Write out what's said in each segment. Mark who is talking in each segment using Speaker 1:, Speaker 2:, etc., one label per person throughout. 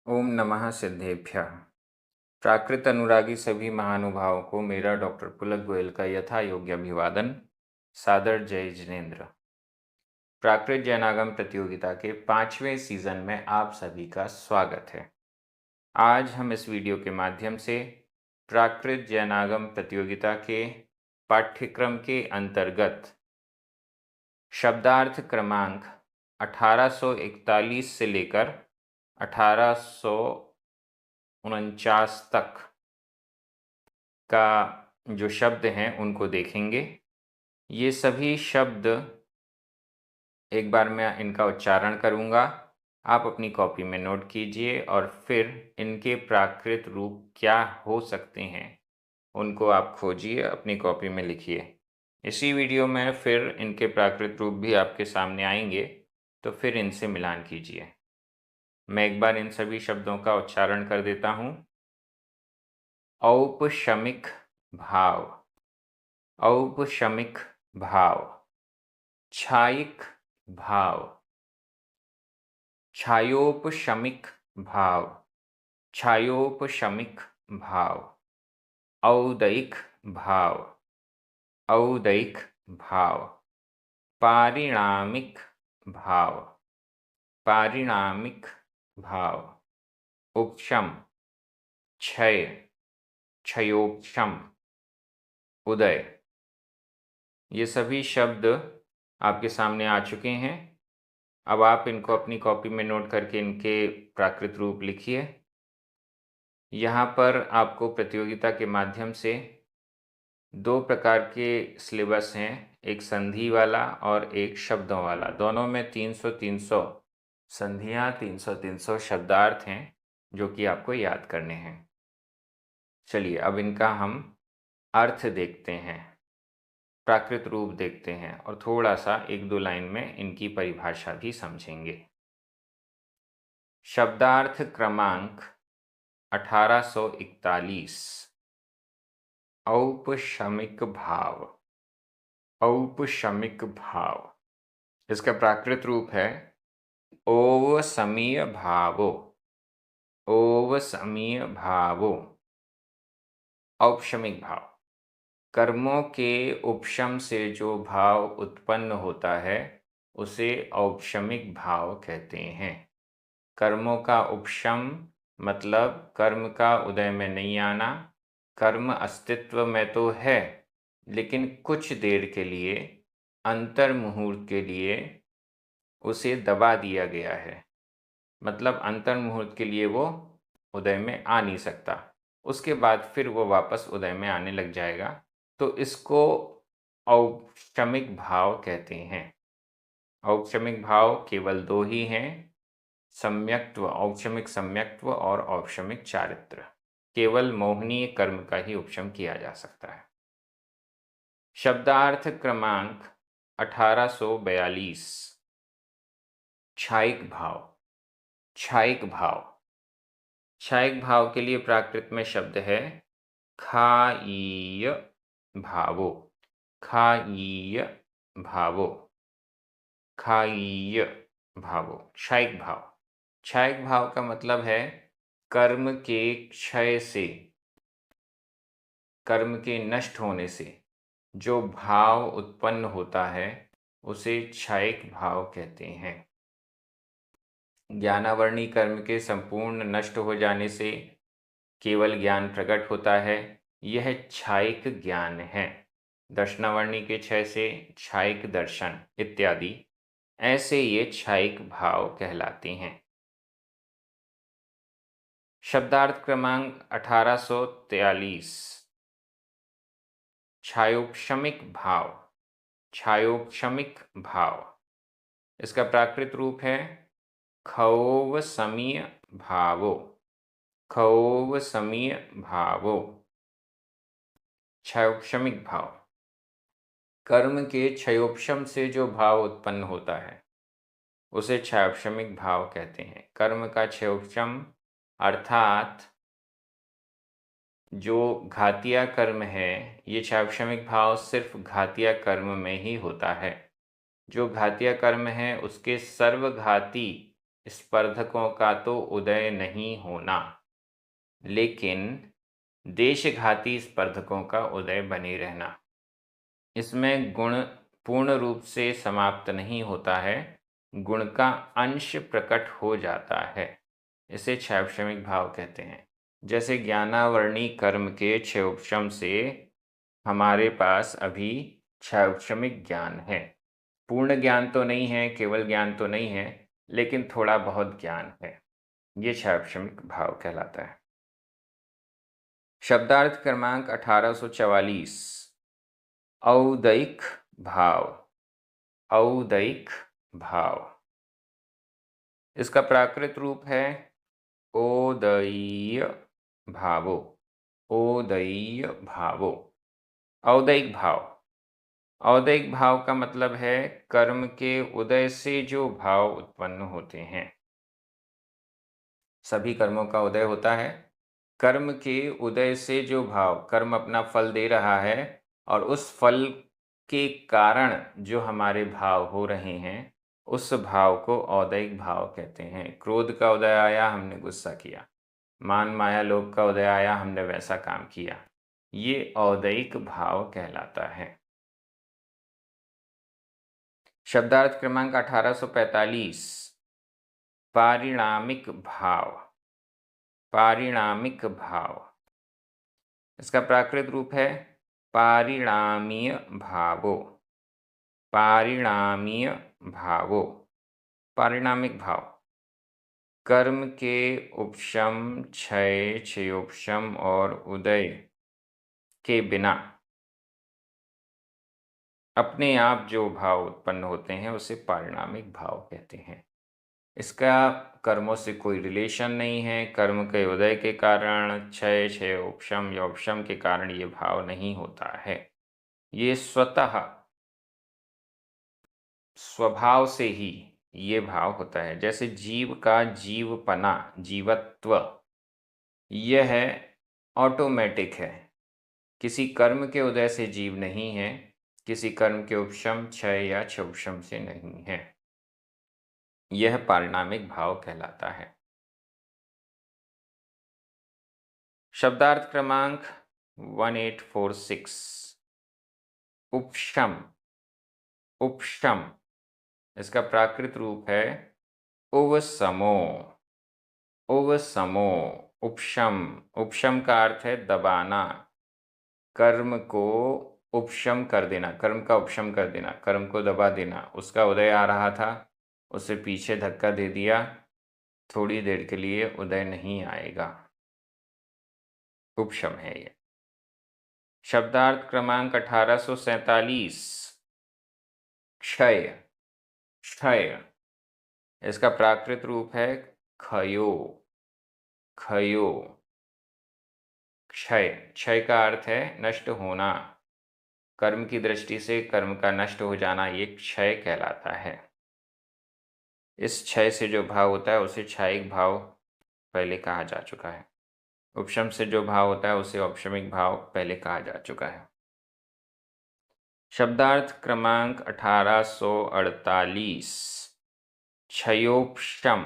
Speaker 1: ओम नमः सिद्धेभ्यः। प्राकृत अनुरागी सभी महानुभावों को मेरा डॉक्टर पुलक गोयल का यथा योग्य अभिवादन। सादर जय जिनेन्द्र। प्राकृत जैनागम प्रतियोगिता के 5वें सीजन में आप सभी का स्वागत है। आज हम इस वीडियो के माध्यम से प्राकृत जैनागम प्रतियोगिता के पाठ्यक्रम के अंतर्गत शब्दार्थ क्रमांक 1841 से लेकर 1849 तक का जो शब्द हैं उनको देखेंगे। ये सभी शब्द एक बार मैं इनका उच्चारण करूँगा, आप अपनी कॉपी में नोट कीजिए और फिर इनके प्राकृत रूप क्या हो सकते हैं उनको आप खोजिए, अपनी कॉपी में लिखिए। इसी वीडियो में फिर इनके प्राकृत रूप भी आपके सामने आएंगे, तो फिर इनसे मिलान कीजिए। मैं एक बार इन सभी शब्दों का उच्चारण कर देता हूँ। औपशमिक भाव, औपशमिक भाव, छायिक भाव, छायोपशमिक भाव, छायोपशमिक भाव, औदयिक भाव, औदयिक भाव, पारिणामिक भाव, पारिणामिक भाव, उपशम, क्षय, क्षयोपशम, उदय। ये सभी शब्द आपके सामने आ चुके हैं। अब आप इनको अपनी कॉपी में नोट करके इनके प्राकृत रूप लिखिए। यहाँ पर आपको प्रतियोगिता के माध्यम से दो प्रकार के सिलेबस हैं, एक संधि वाला और एक शब्दों वाला। दोनों में 300-300 संधियाँ, 300-300 शब्दार्थ हैं जो कि आपको याद करने हैं। चलिए अब इनका हम अर्थ देखते हैं, प्राकृत रूप देखते हैं और थोड़ा सा 1-2 लाइन में इनकी परिभाषा भी समझेंगे। शब्दार्थ क्रमांक 1841, औपशमिक भाव, औपशमिक भाव। इसका प्राकृत रूप है ओवसमीय भावो, ओवसमीय भावो। औपशमिक भाव, कर्मों के उपशम से जो भाव उत्पन्न होता है उसे औपशमिक भाव कहते हैं। कर्मों का उपशम मतलब कर्म का उदय में नहीं आना। कर्म अस्तित्व में तो है, लेकिन कुछ देर के लिए, अंतर मुहूर्त के लिए उसे दबा दिया गया है। मतलब अंतर मुहूर्त के लिए वो उदय में आ नहीं सकता, उसके बाद फिर वो वापस उदय में आने लग जाएगा। तो इसको औपशमिक भाव कहते हैं। औपशमिक भाव केवल दो ही हैं, सम्यक्त्व, औपशमिक सम्यक्त्व और औपशमिक चारित्र। केवल मोहनीय कर्म का ही उपशम किया जा सकता है। शब्दार्थ क्रमांक 1842, छायिक भाव, छायिक भाव। छायिक भाव के लिए प्राकृत में शब्द है खायीय भावो, खायीय भावो, खायीय भावो। छायिक भाव, छायिक भाव का मतलब है कर्म के क्षय से, कर्म के नष्ट होने से जो भाव उत्पन्न होता है उसे छायिक भाव कहते हैं। ज्ञानावरणी कर्म के संपूर्ण नष्ट हो जाने से केवल ज्ञान प्रकट होता है, यह छायिक ज्ञान है। दर्शनावरणी के क्षय से छायिक दर्शन इत्यादि, ऐसे ये छायिक भाव कहलाते हैं। शब्दार्थ क्रमांक 1843, छायोपशमिक भाव, छायोपशमिक भाव। इसका प्राकृत रूप है खौवसमीय भावो, खौवसमीय भावो। क्षयोपशमिक भाव, कर्म के क्षयोपशम से जो भाव उत्पन्न होता है उसे क्षयोपशमिक भाव कहते हैं। कर्म का क्षयोपशम अर्थात जो घातिया कर्म है, ये क्षयोपशमिक भाव सिर्फ घातिया कर्म में ही होता है। जो घातिया कर्म है उसके सर्वघाती स्पर्धकों का तो उदय नहीं होना, लेकिन देशघाती स्पर्धकों का उदय बने रहना। इसमें गुण पूर्ण रूप से समाप्त नहीं होता है, गुण का अंश प्रकट हो जाता है। इसे क्षैप्शमिक भाव कहते हैं। जैसे ज्ञानावर्णी कर्म के क्षयोपशम से हमारे पास अभी क्षैप्शमिक ज्ञान है। पूर्ण ज्ञान तो नहीं है, केवल ज्ञान तो नहीं है, लेकिन थोड़ा बहुत ज्ञान है। ये क्षैप्शमिक भाव कहलाता है। शब्दार्थ क्रमांक 1844। औदैक भाव। औदैक भाव, इसका प्राकृत रूप है ओदयीय भावो। ओदयीय भावो। औदैक भाव। औदैक भाव का मतलब है कर्म के उदय से जो भाव उत्पन्न होते हैं। सभी कर्मों का उदय होता है। कर्म के उदय से जो भाव, कर्म अपना फल दे रहा है और उस फल के कारण जो हमारे भाव हो रहे हैं, उस भाव को औदैक भाव कहते हैं। क्रोध का उदय आया, हमने गुस्सा किया। मान माया लोभ का उदय आया, हमने वैसा काम किया। ये औदैक भाव कहलाता है। शब्दार्थ क्रमांक 1845। पारिणामिक भाव। पारिणामिक भाव, इसका प्राकृत रूप है पारिणामीय भावो। पारिणामीय भावो। पारिणामिक भाव, कर्म के उपशम, क्षय, क्षयोपशम और उदय के बिना अपने आप जो भाव उत्पन्न होते हैं उसे पारिणामिक भाव कहते हैं। इसका कर्मों से कोई रिलेशन नहीं है। कर्म के उदय के कारण क्षय, क्षयोपशम या उपशम के कारण ये भाव नहीं होता है। ये स्वतः स्वभाव से ही ये भाव होता है। जैसे जीव का जीवपना, जीवत्व, यह ऑटोमेटिक है। किसी कर्म के उदय से जीव नहीं है, किसी कर्म के उपशम, क्षय या क्षोपशम से नहीं है। यह पारिणामिक भाव कहलाता है। शब्दार्थ क्रमांक 1846। उपशम। उपशम, इसका प्राकृत रूप है उपशमो। उपशमो। उपशम। उपशम का अर्थ है दबाना, कर्म को उपशम कर देना, कर्म का उपशम कर देना, कर्म को दबा देना। उसका उदय आ रहा था, उसे पीछे धक्का दे दिया, थोड़ी देर के लिए उदय नहीं आएगा। उपशम है ये। शब्दार्थ क्रमांक 1847। क्षय। क्षय, इसका प्राकृत रूप है क्षयो। क्षयो। क्षय। क्षय का अर्थ है नष्ट होना। कर्म की दृष्टि से कर्म का नष्ट हो जाना, ये क्षय कहलाता है। इस क्षय से जो भाव होता है उसे क्षयिक भाव पहले कहा जा चुका है। उपशम से जो भाव होता है उसे औपशमिक भाव पहले कहा जा चुका है। शब्दार्थ क्रमांक 1848। क्षयोपशम।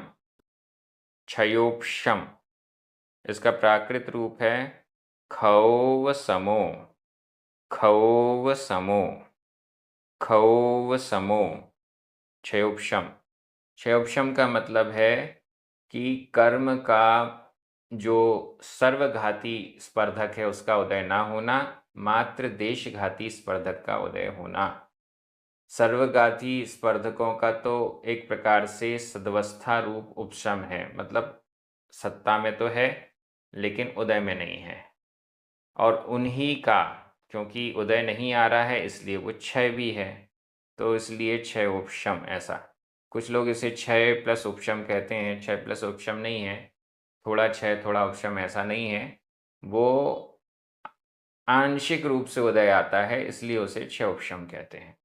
Speaker 1: क्षयोपशम, इसका प्राकृत रूप है क्षौवसमो। क्षौवसमो। क्षौवसमो। क्षयोपशम। क्षयोपशम का मतलब है कि कर्म का जो सर्वघाती स्पर्धक है उसका उदय ना होना, मात्र देशघाती स्पर्धक का उदय होना। सर्वघाती स्पर्धकों का तो एक प्रकार से सदवस्था रूप उपशम है, मतलब सत्ता में तो है लेकिन उदय में नहीं है। और उन्हीं का, क्योंकि उदय नहीं आ रहा है इसलिए वो क्षय भी है, तो इसलिए क्षय उपशम। ऐसा कुछ लोग इसे क्षय प्लस उपशम कहते हैं। क्षय प्लस उपशम नहीं है, थोड़ा क्षय थोड़ा उपशम ऐसा नहीं है। वो आंशिक रूप से उदय आता है इसलिए उसे क्षय उपशम कहते हैं।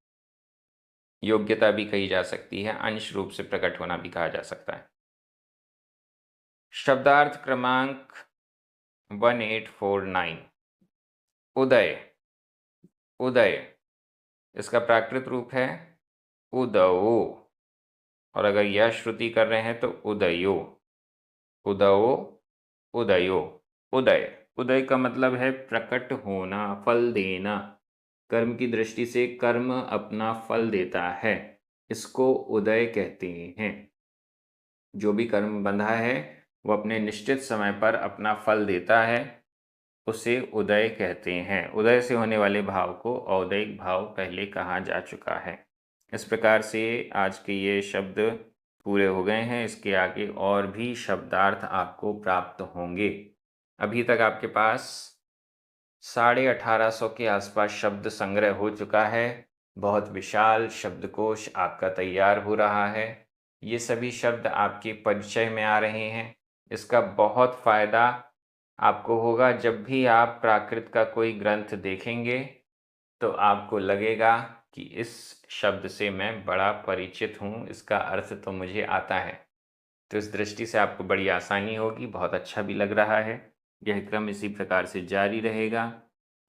Speaker 1: योग्यता भी कही जा सकती है, अंश रूप से प्रकट होना भी कहा जा सकता है। शब्दार्थ क्रमांक 1849। उदय। उदय, इसका प्राकृत रूप है उदओ। और अगर यह श्रुति कर रहे हैं तो उदयो, उदयो, उदयो, उदय। उदय का मतलब है प्रकट होना, फल देना। कर्म की दृष्टि से कर्म अपना फल देता है, इसको उदय कहते हैं। जो भी कर्म बंधा है वो अपने निश्चित समय पर अपना फल देता है, उसे उदय कहते हैं। उदय से होने वाले भाव को औदयिक भाव पहले कहा जा चुका है। इस प्रकार से आज के ये शब्द पूरे हो गए हैं। इसके आगे और भी शब्दार्थ आपको प्राप्त होंगे। अभी तक आपके पास 1850 के आसपास शब्द संग्रह हो चुका है। बहुत विशाल शब्दकोश आपका तैयार हो रहा है। ये सभी शब्द आपके परिचय में आ रहे हैं। इसका बहुत फ़ायदा आपको होगा जब भी आप प्राकृत का कोई ग्रंथ देखेंगे तो आपको लगेगा कि इस शब्द से मैं बड़ा परिचित हूँ, इसका अर्थ तो मुझे आता है। तो इस दृष्टि से आपको बड़ी आसानी होगी, बहुत अच्छा भी लग रहा है। यह क्रम इसी प्रकार से जारी रहेगा।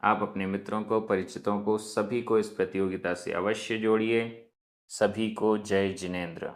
Speaker 1: आप अपने मित्रों को, परिचितों को, सभी को इस प्रतियोगिता से अवश्य जोड़िए। सभी को जय जिनेंद्र।